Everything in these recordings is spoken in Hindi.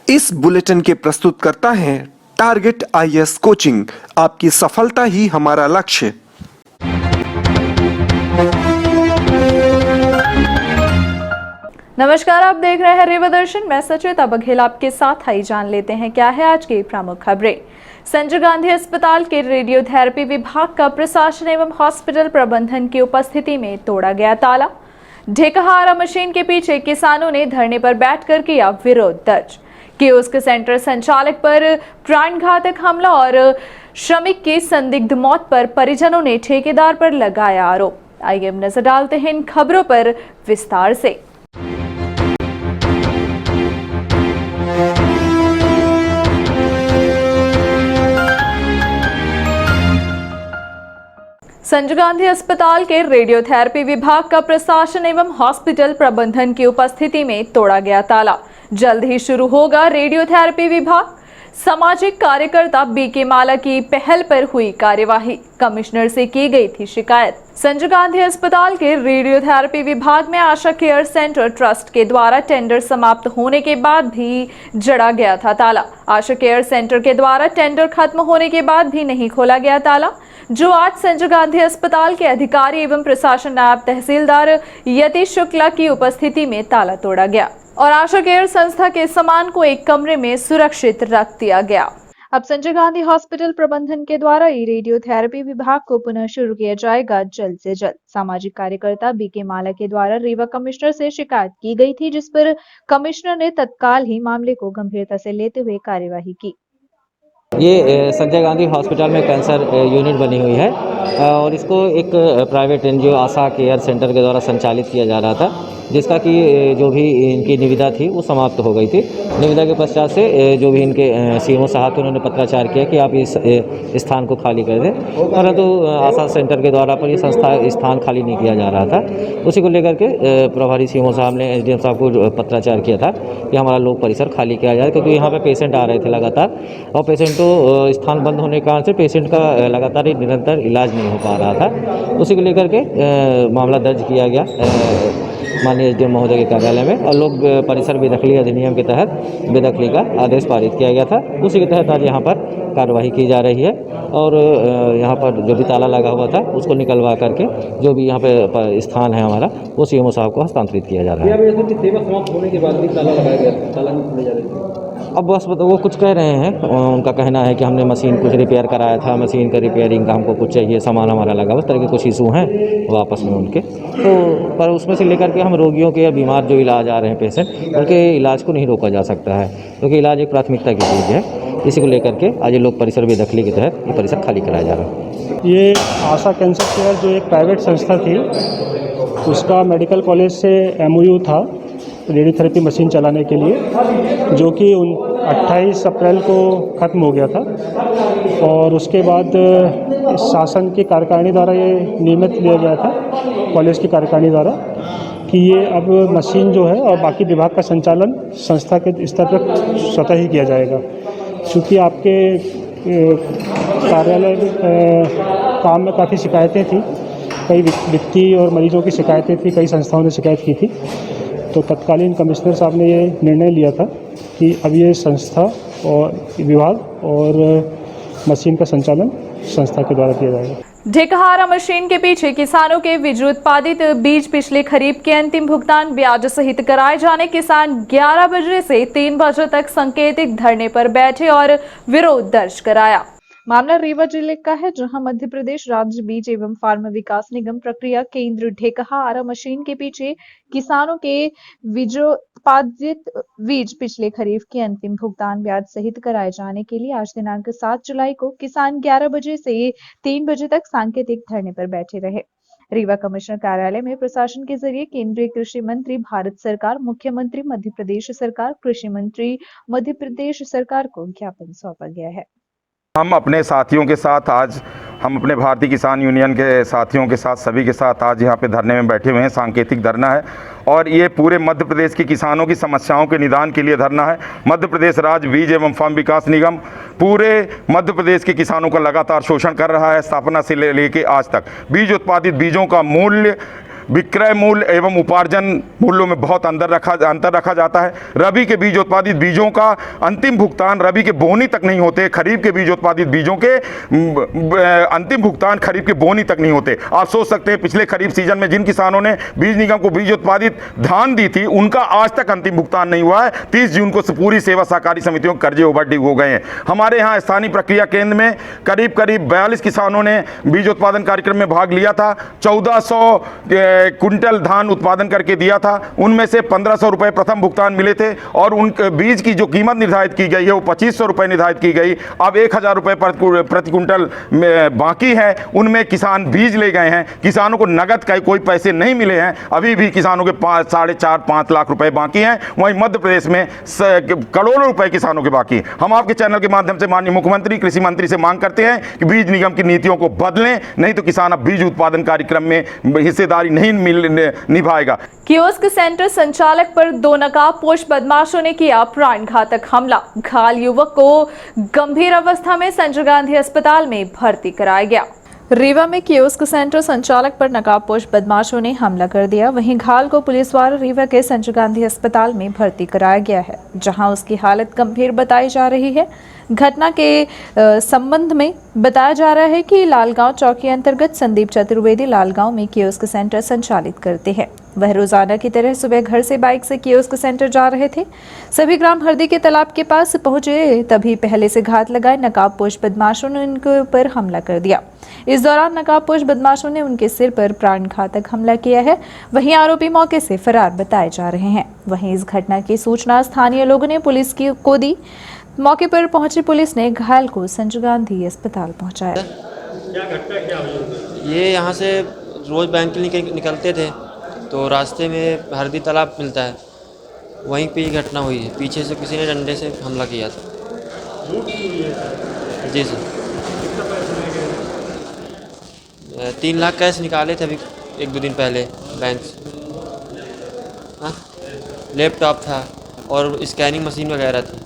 इस बुलेटिन के प्रस्तुतकर्ता हैं टारगेट आईएएस कोचिंग। आपकी सफलता ही हमारा लक्ष्य। नमस्कार, आप देख रहे हैं रेवा दर्शन। मैं सचेता बघेल आपके साथ। आई जान लेते हैं क्या है आज की प्रमुख खबरें। संजय गांधी अस्पताल के रेडियोथेरेपी विभाग का प्रशासन एवं हॉस्पिटल प्रबंधन की उपस्थिति में तोड़ा गया ताला। ढेकहारा मशीन के पीछे किसानों ने धरने पर बैठकर किया विरोध दर्ज। कियोस्क सेंटर संचालक पर प्राणघातक हमला और श्रमिक की संदिग्ध मौत पर परिजनों ने ठेकेदार पर लगाया आरोप। आइए अब नजर डालते हैं इन खबरों पर विस्तार से। संजय गांधी अस्पताल के रेडियोथेरेपी विभाग का प्रशासन एवं हॉस्पिटल प्रबंधन की उपस्थिति में तोड़ा गया ताला। जल्द ही शुरू होगा रेडियोथेरेपी विभाग। सामाजिक कार्यकर्ता बीके माला की पहल पर हुई कार्यवाही। कमिश्नर से की गई थी शिकायत। संजय गांधी अस्पताल के रेडियोथेरेपी विभाग में आशा केयर सेंटर ट्रस्ट के द्वारा टेंडर समाप्त होने के बाद भी जड़ा गया था ताला। आशा केयर सेंटर के द्वारा टेंडर खत्म होने के बाद भी नहीं खोला गया ताला, जो आज संजय गांधी अस्पताल के अधिकारी एवं प्रशासन नायब तहसीलदार यतीश शुक्ला की उपस्थिति में ताला तोड़ा गया और आशा केयर संस्था के सामान को एक कमरे में सुरक्षित रख दिया गया। अब संजय गांधी हॉस्पिटल प्रबंधन के द्वारा रेडियोथेरेपी विभाग को पुनः शुरू किया जाएगा जल्द से जल्द। सामाजिक कार्यकर्ता बीके माला के द्वारा रीवा कमिश्नर से शिकायत की गई थी, जिस पर कमिश्नर ने तत्काल ही मामले को गंभीरता से लेते हुए कार्यवाही की। ये संजय गांधी हॉस्पिटल में कैंसर यूनिट बनी हुई है और इसको एक प्राइवेट एनजीओ आशा केयर सेंटर के द्वारा संचालित किया जा रहा था, जिसका कि जो भी इनकी निविदा थी वो समाप्त हो गई थी। निविदा के पश्चात से जो भी इनके सीएमओ साहब थे उन्होंने पत्राचार किया कि आप इस स्थान को खाली कर दें, परंतु आशा सेंटर के द्वारा पर ये संस्था स्थान खाली नहीं किया जा रहा था। उसी को लेकर के प्रभारी सीएमओ साहब ने एसडीएम साहब को पत्राचार किया था कि हमारा लोक परिसर खाली किया जाए, क्योंकि यहाँ पर पेशेंट आ रहे थे लगातार और पेशेंट तो स्थान बंद होने के कारण से पेशेंट का लगातार निरंतर इलाज नहीं हो पा रहा था। उसी को लेकर के मामला दर्ज किया गया माननीय एसडीएम महोदय के कार्यालय में और लोक परिसर बेदखली अधिनियम के तहत बेदखली का आदेश पारित किया गया था। उसी के तहत आज यहाँ पर कार्यवाही की जा रही है और यहाँ पर जो भी ताला लगा हुआ था उसको निकलवा करके जो भी यहाँ पे स्थान है हमारा वो सीएमओ साहब को हस्तांतरित किया जा रहा है। सेवा समाप्त होने के बाद भी ताला लगाया गया, ताला नहीं खोले जा रहे थे। अब बस वो कुछ कह रहे हैं, उनका कहना है कि हमने मशीन कुछ रिपेयर कराया था, मशीन का रिपेयरिंग का हमको कुछ चाहिए, सामान हमारा लगा, उस तरह के कुछ इशू हैं वापस में उनके। तो पर उसमें से लेकर के हम रोगियों के या बीमार जो इलाज आ रहे हैं पेशेंट, उनके इलाज को नहीं रोका जा सकता है, क्योंकि इलाज एक प्राथमिकता की चीज़ है। इसी को लेकर के आज लोक परिसर बेदखली के तहत ये परिसर खाली कराया जा रहा है। ये आशा कैंसर केयर जो एक प्राइवेट संस्था थी, उसका मेडिकल कॉलेज से एमओयू था रेडियोथेरेपी मशीन चलाने के लिए, जो कि 28 अप्रैल को ख़त्म हो गया था और उसके बाद शासन की कार्यकारिणी द्वारा ये नियमित लिया गया था कॉलेज की कार्यकारिणी द्वारा कि ये अब मशीन जो है और बाकी विभाग का संचालन संस्था के स्तर पर स्वतः ही किया जाएगा। चूँकि आपके कार्यालय काम में काफ़ी शिकायतें थी, कई वित्तीय और मरीजों की शिकायतें थी, कई संस्थाओं ने शिकायत की थी, तो तत्कालीन कमिश्नर साहब ने ये निर्णय लिया था कि अब ये संस्था और विभाग और मशीन का संचालन संस्था के द्वारा किया जाएगा। ढेकहारा मशीन के पीछे किसानों के विजय उत्पादित बीज पिछले खरीफ के अंतिम भुगतान ब्याज सहित कराए जाने किसान 11 बजे से 3 बजे तक सांकेतिक धरने पर बैठे और विरोध दर्ज कराया। मामला रीवा जिले का है, जहां मध्य प्रदेश राज्य बीज एवं फार्म विकास निगम प्रक्रिया केंद्र ढेकहारा मशीन के पीछे किसानों के विजयोत्पादित बीज पिछले खरीफ के अंतिम भुगतान ब्याज सहित कराए जाने के लिए आज दिनांक 7 जुलाई को किसान 11 बजे से 3 बजे तक सांकेतिक धरने पर बैठे रहे। रीवा कमिश्नर कार्यालय में प्रशासन के जरिए केंद्रीय कृषि मंत्री भारत सरकार, मुख्यमंत्री मध्य प्रदेश सरकार, कृषि मंत्री मध्य प्रदेश सरकार को ज्ञापन सौंपा गया है। हम अपने साथियों के साथ आज हम अपने भारतीय किसान यूनियन के साथियों के साथ सभी के साथ आज यहाँ पे धरने में बैठे हुए हैं। सांकेतिक धरना है और ये पूरे मध्य प्रदेश के किसानों की समस्याओं के निदान के लिए धरना है। मध्य प्रदेश राज्य बीज एवं फार्म विकास निगम पूरे मध्य प्रदेश के किसानों का लगातार शोषण कर रहा है। स्थापना से लेके आज तक बीज उत्पादित बीजों का मूल्य विक्रय मूल्य एवं उपार्जन मूल्यों में बहुत अंतर रखा जाता है। रबी के बीज उत्पादित बीजों का अंतिम भुगतान रबी के बोनी तक नहीं होते। खरीफ के बीज उत्पादित बीजों के अंतिम भुगतान खरीफ के बोनी तक नहीं होते। आप सोच सकते हैं पिछले खरीफ सीजन में जिन किसानों ने बीज निगम को बीज उत्पादित धान दी थी उनका आज तक अंतिम भुगतान नहीं हुआ है। 30 जून को पूरी सेवा सहकारी समितियों के कर्जे ओवरड्यू हो गए हैं। हमारे यहाँ स्थानीय प्रक्रिया केंद्र में करीब 42 किसानों ने बीज उत्पादन कार्यक्रम में भाग लिया था। 1400 कुंटल धान उत्पादन करके दिया था। उनमें से 1500 रुपये प्रथम भुगतान मिले थे और उन बीज की जो कीमत निर्धारित की गई है वो 2500 रुपये निर्धारित की गई। अब 1000 रुपये प्रति कुंटल बाकी है। उनमें किसान बीज ले गए हैं। किसानों को नगद का कोई पैसे नहीं मिले हैं। अभी भी किसानों के 4.5 लाख रुपए बाकी हैं। वहीं मध्य प्रदेश में करोड़ों रुपए किसानों के बाकी हैं। हम आपके चैनल के माध्यम से माननीय मुख्यमंत्री कृषि मंत्री से मांग करते हैं कि बीज निगम की नीतियों को बदलें, नहीं तो किसान अब बीज उत्पादन कार्यक्रम में हिस्सेदारी नहीं निभाएगा। कियोस्क सेंटर संचालक पर 2 नकाबपोश बदमाशों ने किया प्राणघातक हमला। घायल युवक को गंभीर अवस्था में संजय गांधी अस्पताल में भर्ती कराया गया। रीवा में कियोस्क सेंटर संचालक पर नकाबपोश बदमाशों ने हमला कर दिया। वहीं घायल को पुलिस द्वारा रीवा के संजय गांधी अस्पताल में भर्ती कराया गया है, जहां उसकी हालत गंभीर बताई जा रही है। घटना के संबंध में बताया जा रहा है कि लालगांव चौकी अंतर्गत संदीप चतुर्वेदी लालगांव में कियोस्क सेंटर संचालित करते हैं। वह रोजाना की तरह सुबह घर से बाइक से कियोस्क सेंटर जा रहे थे। सभी ग्राम हरदी के तालाब के पास पहुंचे तभी पहले से घात लगाए नकाबपोश बदमाशों ने उनके ऊपर हमला कर दिया। इस दौरान नकाबपोश बदमाशों ने उनके सिर पर प्राणघातक हमला किया है। वहीं आरोपी मौके से फरार बताए जा रहे हैं। वहीं इस घटना की सूचना स्थानीय लोगों ने पुलिस को दी। मौके पर पहुंची पुलिस ने घायल को संजय गांधी अस्पताल पहुंचाया। क्या घटना क्या हुई? ये यहाँ से रोज़ बैंक के लिए निकलते थे तो रास्ते में हरदी तालाब मिलता है, वहीं पे ये घटना हुई है। पीछे से किसी ने डंडे से हमला किया था। जी सर। 3 लाख कैश निकाले थे अभी 1-2 दिन पहले बैंक से। हाँ, लैपटॉप था और स्कैनिंग मशीन वगैरह थी।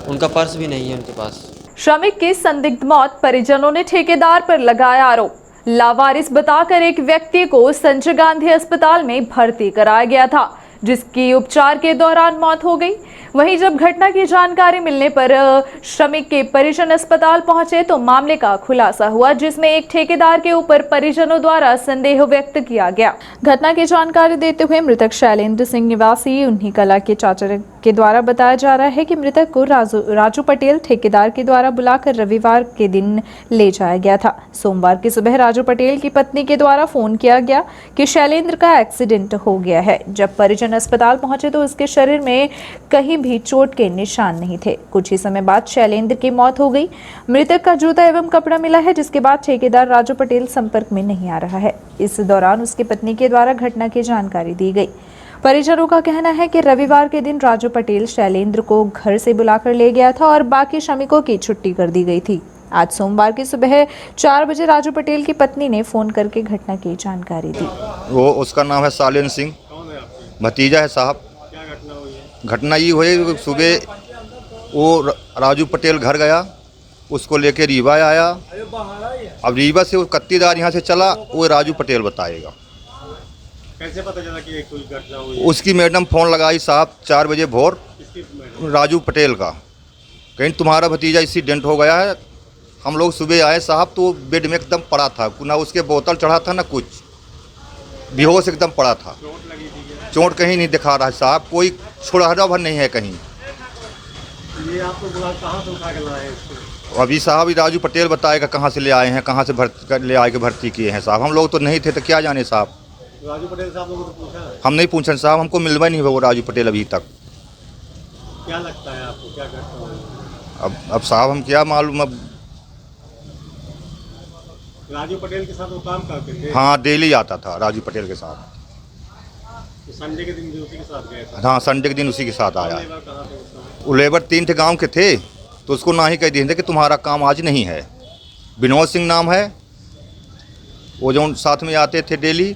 उनका पर्स भी नहीं है उनके पास। श्रमिक की संदिग्ध मौत, परिजनों ने ठेकेदार पर लगाया आरोप। लावारिस बताकर एक व्यक्ति को संजय गांधी अस्पताल में भर्ती कराया गया था, जिसकी उपचार के दौरान मौत हो गई। वहीं जब घटना की जानकारी मिलने पर श्रमिक के परिजन अस्पताल पहुंचे तो मामले का खुलासा हुआ, जिसमें एक ठेकेदार के ऊपर परिजनों द्वारा संदेह व्यक्त किया गया। घटना की जानकारी देते हुए मृतक शैलेंद्र सिंह निवासी उन्हीं कला के चाचा के द्वारा बताया जा रहा है कि मृतक को राजू पटेल ठेकेदार के द्वारा बुलाकर रविवार के दिन ले जाया गया था। सोमवार की सुबह राजू पटेल की पत्नी के द्वारा फोन किया गया कि शैलेंद्र का एक्सीडेंट हो गया है। जब परिजन अस्पताल पहुंचे तो उसके शरीर में कहीं भी चोट के निशान नहीं थे। कुछ ही समय बाद शैलेंद्र की मौत हो गई। मृतक का जूता एवं कपड़ा मिला है, जिसके बाद ठेकेदार राजू पटेल संपर्क में नहीं आ रहा है। इस दौरान उसकी पत्नी के द्वारा घटना की जानकारी दी गई। परिजनों का कहना है कि रविवार के दिन राजू पटेल शैलेंद्र को घर से बुलाकर ले गया था और बाकी श्रमिकों की छुट्टी कर दी गई थी। आज सोमवार की सुबह 4 बजे राजू पटेल की पत्नी ने फोन करके घटना की जानकारी दी। वो उसका नाम है सालेन सिंह, भतीजा है साहब। क्या घटना हुई है? घटना ये हुई, सुबह वो राजू पटेल घर गया, उसको लेके रीवा आया। अब रीवा से वो कत्तीदार यहाँ से चला, वो राजू पटेल बताएगा। कैसे पता चला कि कोई घटना हुई? उसकी मैडम फ़ोन लगाई साहब 4 बजे भोर, राजू पटेल का, कहीं तुम्हारा भतीजा एक्सीडेंट हो गया है। हम लोग सुबह आए साहब तो बेड में एकदम पड़ा था, ना उसके बोतल चढ़ा था ना कुछ, बेहोश एकदम पड़ा था। चोट लगी थी? चोट कहीं नहीं दिखा रहा है साहब, कोई छुड़हरा भर नहीं है कहीं। ये आपको बुला कहाँ से उठा के लाए इसको? अभी साहब राजू पटेल बताएगा कहाँ से ले आए हैं, कहाँ से ले आए के भर्ती किए हैं साहब। हम लोग तो नहीं थे तो क्या जाने साहब। राजू पटेल साहब लोगों को पूछा? हम नहीं पूछे साहब, हमको मिलवा नहीं हुआ वो राजू पटेल अभी तक। क्या लगता है आपको, क्या घटना हुई? अब साहब हम क्या मालूम। अब राजू पटेल के साथ वो काम करते थे? हाँ, डेली आता था राजू पटेल के साथ। तो संडे के दिन भी उसी के साथ गए थे? हाँ, संडे के दिन उसी के साथ आया। लेबर कहाँ थे उस समय? वो लेबर 3 थे गाँव के थे, तो उसको ना ही कह दिए थे कि तुम्हारा काम आज नहीं है। विनोद सिंह नाम है, वो जो साथ में आते थे डेली,